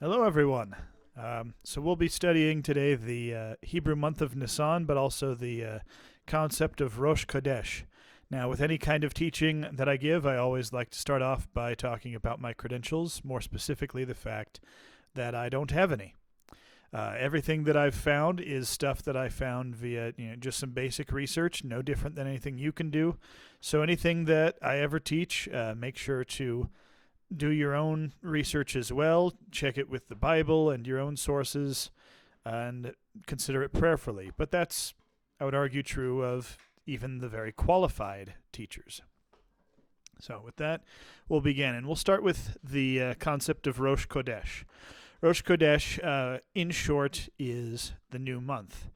Hello, everyone. So we'll be studying today the Hebrew month of Nisan, but also the concept of Rosh Chodesh. Now, with any kind of teaching that I give, I always like to start off by talking about my credentials, more specifically the fact that I don't have any. Everything that I've found is stuff that I found via just some basic research, no different than anything you can do. So anything that I ever teach, make sure to do your own research as well. Check it with the Bible and your own sources and consider it prayerfully. But that's, I would argue, true of even the very qualified teachers. So, with that, we'll begin. And we'll start with the concept of Rosh Chodesh. Rosh Chodesh, in short, is the new month.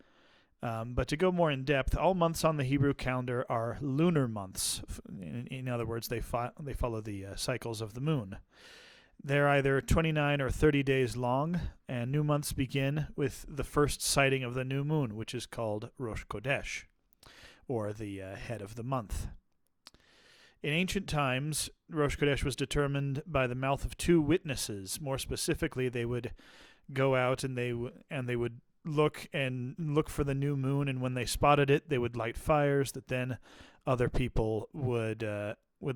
But to go more in depth, all months on the Hebrew calendar are lunar months. In other words, they follow the cycles of the moon. They're either 29 or 30 days long, and new months begin with the first sighting of the new moon, which is called Rosh Chodesh, or the head of the month. In ancient times, Rosh Chodesh was determined by the mouth of two witnesses. More specifically, they would go out and they would look for the new moon, and when they spotted it, they would light fires that then other people would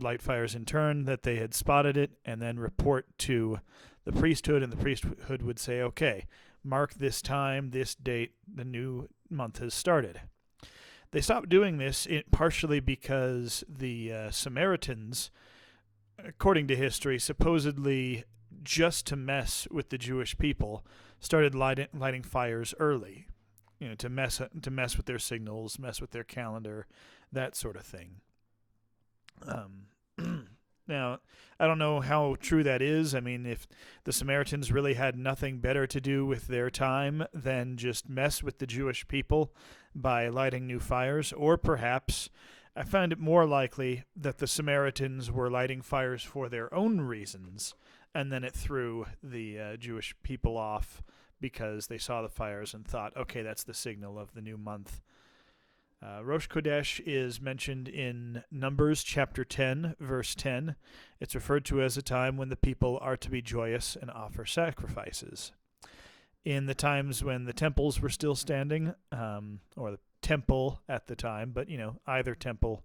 light fires in turn that they had spotted it, and then report to the priesthood, and the priesthood would say, okay, mark this time, this date, the new month has started. They stopped doing this partially because the Samaritans, according to history, supposedly just to mess with the Jewish people, started lighting fires early, to mess with their signals, mess with their calendar, that sort of thing. Now, I don't know how true that is. I mean, if the Samaritans really had nothing better to do with their time than just mess with the Jewish people by lighting new fires, or perhaps I find it more likely that the Samaritans were lighting fires for their own reasons, and then it threw the Jewish people off because they saw the fires and thought, okay, that's the signal of the new month. Rosh Chodesh is mentioned in Numbers chapter 10, verse 10. It's referred to as a time when the people are to be joyous and offer sacrifices. In the times when the temples were still standing, or the temple at the time, but either temple,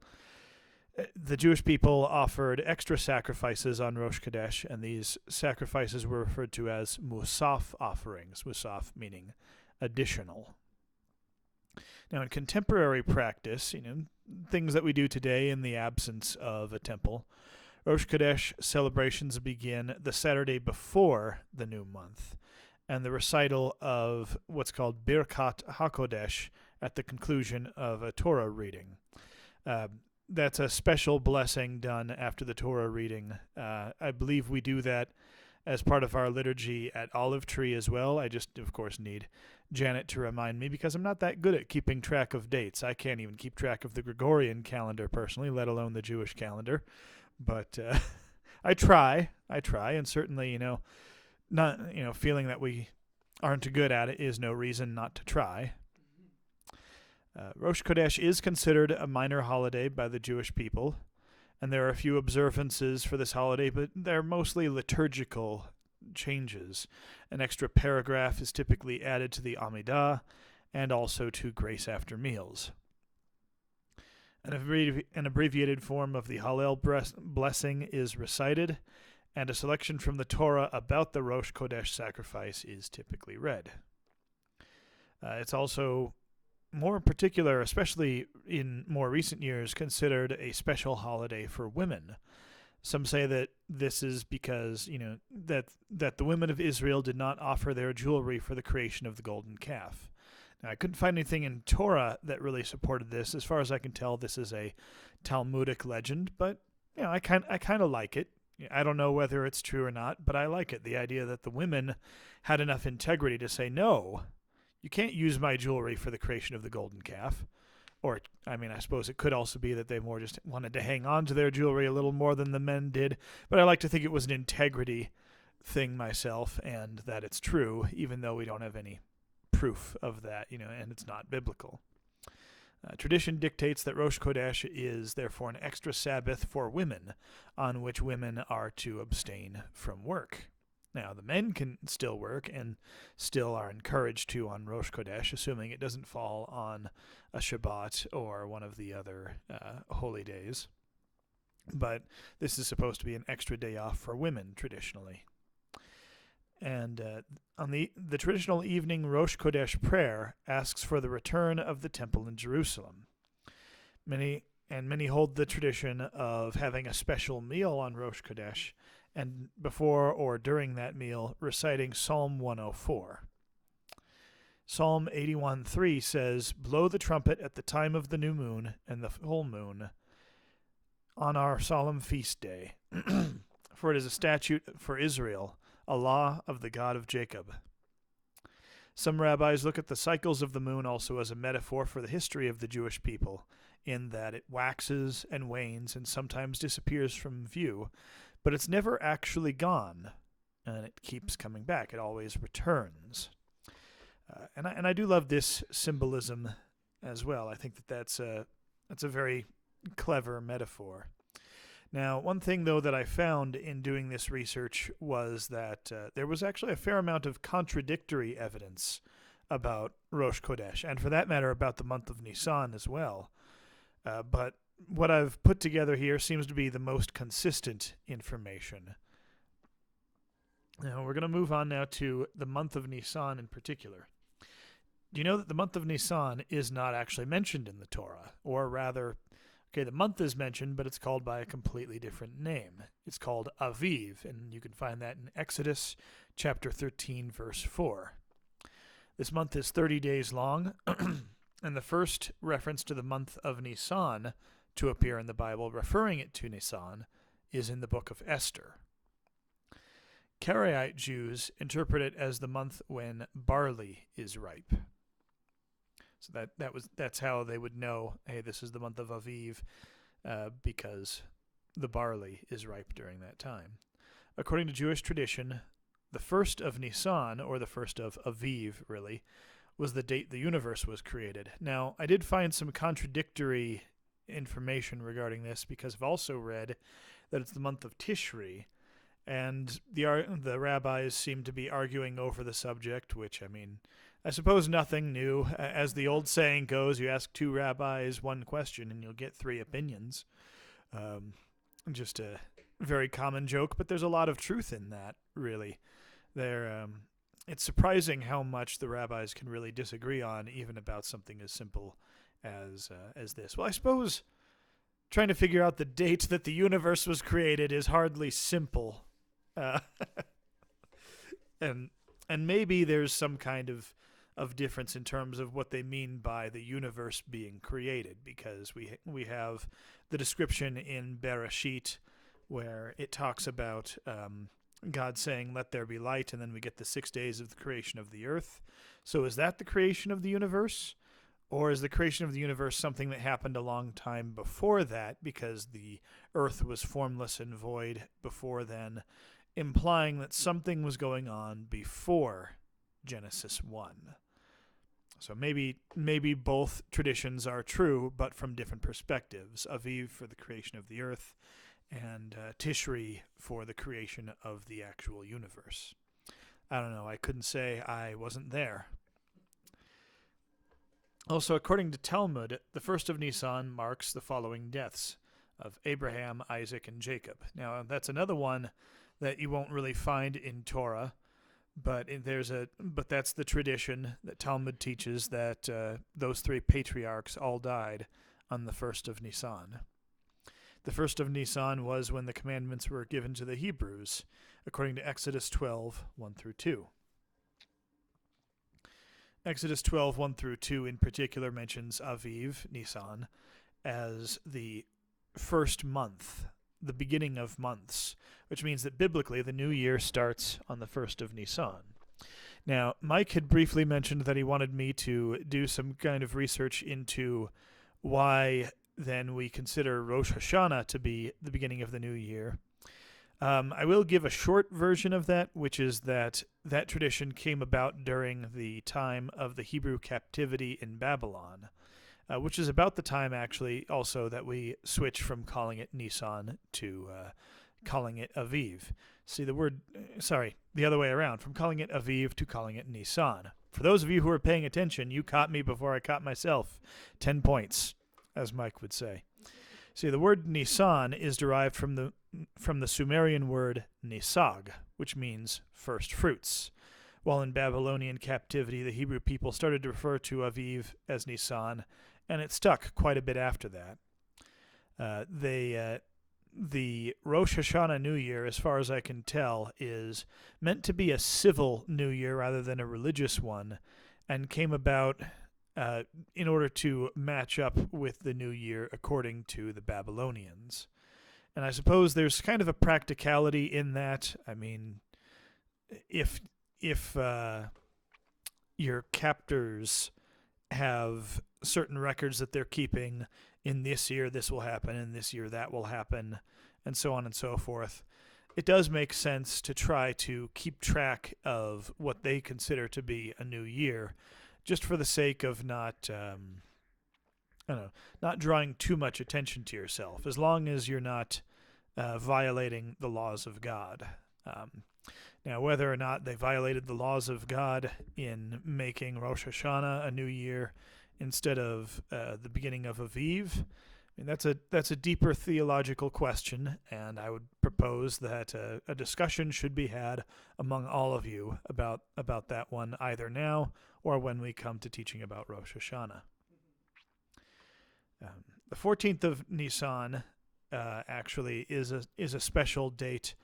the Jewish people offered extra sacrifices on Rosh Chodesh, and these sacrifices were referred to as musaf offerings, musaf meaning additional. Now, in contemporary practice, things that we do today in the absence of a temple, Rosh Chodesh celebrations begin the Saturday before the new month, and the recital of what's called Birkat HaKodesh at the conclusion of a Torah reading. That's a special blessing done after the Torah reading. I believe we do that as part of our liturgy at Olive Tree as well. I just, of course, need Janet to remind me because I'm not that good at keeping track of dates. I can't even keep track of the Gregorian calendar personally, let alone the Jewish calendar. But I try, and certainly, not feeling that we aren't good at it is no reason not to try. Rosh Chodesh is considered a minor holiday by the Jewish people, and there are a few observances for this holiday, but they're mostly liturgical changes. An extra paragraph is typically added to the Amidah and also to grace after meals. An abbreviated form of the Hallel blessing is recited, and a selection from the Torah about the Rosh Chodesh sacrifice is typically read. It's also more in particular, especially in more recent years, considered a special holiday for women. Some say that this is because, that the women of Israel did not offer their jewelry for the creation of the golden calf. Now, I couldn't find anything in Torah that really supported this. As far as I can tell, this is a Talmudic legend, but I kind of like it. I don't know whether it's true or not, but I like it. The idea that the women had enough integrity to say, no, you can't use my jewelry for the creation of the golden calf. Or, I suppose it could also be that they more just wanted to hang on to their jewelry a little more than the men did. But I like to think it was an integrity thing myself, and that it's true, even though we don't have any proof of that, and it's not biblical. Tradition dictates that Rosh Chodesh is therefore an extra Sabbath for women, on which women are to abstain from work. Now, the men can still work and still are encouraged to on Rosh Chodesh, assuming it doesn't fall on a Shabbat or one of the other holy days. But this is supposed to be an extra day off for women, traditionally. And on the traditional evening Rosh Chodesh prayer asks for the return of the temple in Jerusalem. Many hold the tradition of having a special meal on Rosh Chodesh, and before or during that meal reciting Psalm 104. Psalm 81:3 says, "Blow the trumpet at the time of the new moon and the full moon on our solemn feast day, for it is a statute for Israel, a law of the God of Jacob." Some rabbis look at the cycles of the moon also as a metaphor for the history of the Jewish people, in that it waxes and wanes and sometimes disappears from view, but it's never actually gone, and it keeps coming back. It always returns. And I do love this symbolism as well. I think that's a very clever metaphor. Now, one thing, though, that I found in doing this research was that there was actually a fair amount of contradictory evidence about Rosh Chodesh, and for that matter, about the month of Nisan as well. But what I've put together here seems to be the most consistent information. Now, we're going to move on now to the month of Nisan in particular. Do you know that the month of Nisan is not actually mentioned in the Torah? Or rather, okay, the month is mentioned, but it's called by a completely different name. It's called Aviv, and you can find that in Exodus chapter 13, verse 4. This month is 30 days long, and the first reference to the month of Nisan to appear in the Bible, referring it to Nisan, is in the book of Esther. Karaite Jews interpret it as the month when barley is ripe. So that's how they would know, hey, this is the month of Aviv, because the barley is ripe during that time. According to Jewish tradition, the first of Nisan, or the first of Aviv, really, was the date the universe was created. Now, I did find some contradictory information regarding this, because I've also read that it's the month of Tishri, and the rabbis seem to be arguing over the subject, which, I mean, I suppose nothing new. As the old saying goes, you ask two rabbis one question and you'll get three opinions. Just a very common joke, but there's a lot of truth in that, really. It's surprising how much the rabbis can really disagree on, even about something as simple as this. Well, I suppose trying to figure out the date that the universe was created is hardly simple. And maybe there's some kind of difference in terms of what they mean by the universe being created, because we have the description in Bereshit where it talks about God saying, "Let there be light," and then we get the 6 days of the creation of the earth. So is that the creation of the universe? Or is the creation of the universe something that happened a long time before that, because the earth was formless and void before then, implying that something was going on before Genesis 1? So maybe both traditions are true, but from different perspectives. Aviv for the creation of the earth, and Tishri for the creation of the actual universe. I don't know. I couldn't say. I wasn't there. Also, according to Talmud, the first of Nisan marks the following deaths of Abraham, Isaac, and Jacob. Now, that's another one that you won't really find in Torah, but that's the tradition that Talmud teaches, that those three patriarchs all died on the first of Nisan. The first of Nisan was when the commandments were given to the Hebrews, according to Exodus 12, 1 through 2. Exodus 12, 1 through 2 in particular mentions Aviv, Nisan, as the first month, the beginning of months, which means that biblically the new year starts on the first of Nisan. Now, Mike had briefly mentioned that he wanted me to do some kind of research into why then we consider Rosh Hashanah to be the beginning of the new year. I will give a short version of that, which is that tradition came about during the time of the Hebrew captivity in Babylon, which is about the time, actually, also that we switch from calling it Nisan to calling it Aviv. See the other way around, from calling it Aviv to calling it Nisan. For those of you who are paying attention, you caught me before I caught myself. 10 points, as Mike would say. See, the word Nisan is derived from the Sumerian word nisag, which means first fruits. While in Babylonian captivity, the Hebrew people started to refer to Aviv as Nisan, and it stuck quite a bit after that. The Rosh Hashanah New Year, as far as I can tell, is meant to be a civil New Year rather than a religious one, and came about in order to match up with the New Year according to the Babylonians. And I suppose there's kind of a practicality in that. I mean, if your captors have certain records that they're keeping, in this year this will happen, in this year that will happen, and so on and so forth, it does make sense to try to keep track of what they consider to be a new year, just for the sake of not drawing too much attention to yourself, as long as you're not violating the laws of God. Now, whether or not they violated the laws of God in making Rosh Hashanah a new year instead of the beginning of Aviv, I mean, that's a deeper theological question, and I would propose that a discussion should be had among all of you about that one, either now or when we come to teaching about Rosh Hashanah. The 14th of Nisan actually is a special date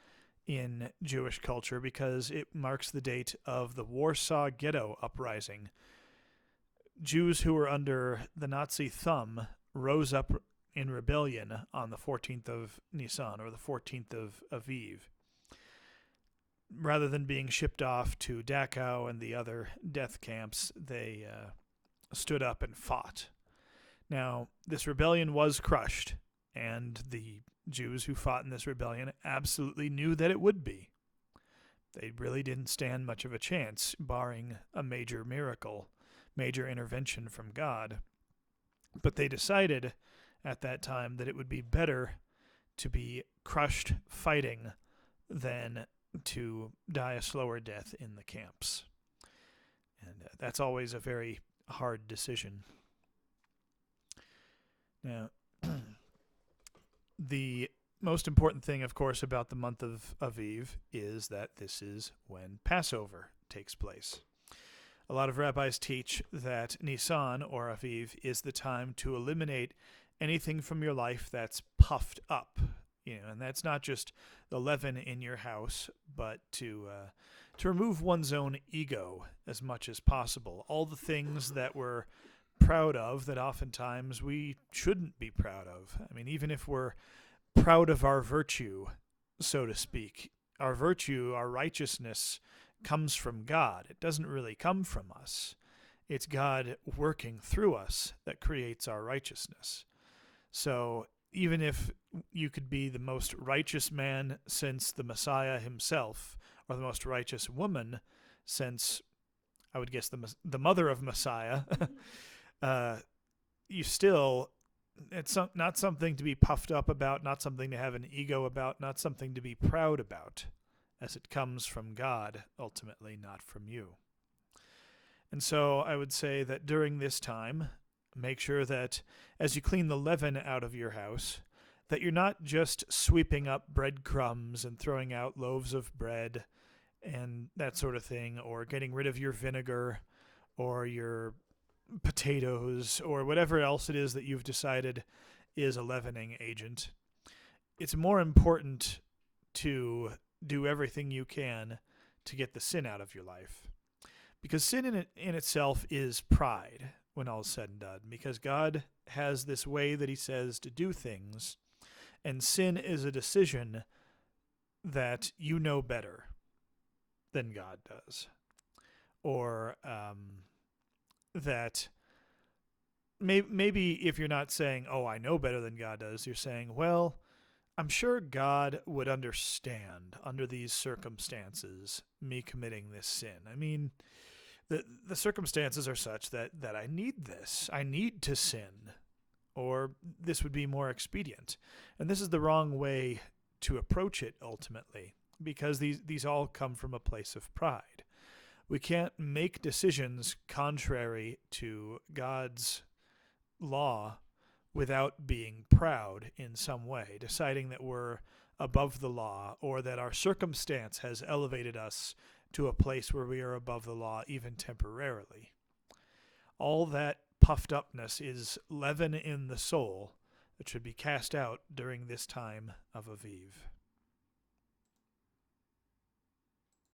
in Jewish culture because it marks the date of the Warsaw Ghetto Uprising. Jews who were under the Nazi thumb rose up in rebellion on the 14th of Nisan, or the 14th of Aviv. Rather than being shipped off to Dachau and the other death camps, they stood up and fought. Now, this rebellion was crushed, and the Jews who fought in this rebellion absolutely knew that it would be. They really didn't stand much of a chance, barring a major miracle, major intervention from God. But they decided at that time that it would be better to be crushed fighting than to die a slower death in the camps. And that's always a very hard decision. Now, the most important thing, of course, about the month of Aviv is that this is when Passover takes place. A lot of rabbis teach that Nisan, or Aviv, is the time to eliminate anything from your life that's puffed up. And that's not just the leaven in your house, but to remove one's own ego as much as possible. All the things that we're proud of that oftentimes we shouldn't be proud of. I mean, even if we're proud of our virtue, so to speak, our virtue, our righteousness comes from God. It doesn't really come from us. It's God working through us that creates our righteousness. So even if you could be the most righteous man since the Messiah himself, or the most righteous woman since, I would guess, the mother of Messiah, you still, it's not something to be puffed up about, not something to have an ego about, not something to be proud about, as it comes from God, ultimately, not from you. And so I would say that during this time, make sure that as you clean the leaven out of your house, that you're not just sweeping up breadcrumbs and throwing out loaves of bread and that sort of thing, or getting rid of your vinegar or your potatoes or whatever else it is that you've decided is a leavening agent. It's more important to do everything you can to get the sin out of your life. Because sin in itself is pride when all is said and done. Because God has this way that he says to do things, and sin is a decision that you know better than God does. Or that maybe if you're not saying, oh, I know better than God does, you're saying, well, I'm sure God would understand under these circumstances me committing this sin. I mean, the circumstances are such that I need this. I need to sin, or this would be more expedient. And this is the wrong way to approach it ultimately, because these all come from a place of pride. We can't make decisions contrary to God's law without being proud in some way, deciding that we're above the law or that our circumstance has elevated us to a place where we are above the law even temporarily. All that puffed upness is leaven in the soul that should be cast out during this time of Aviv.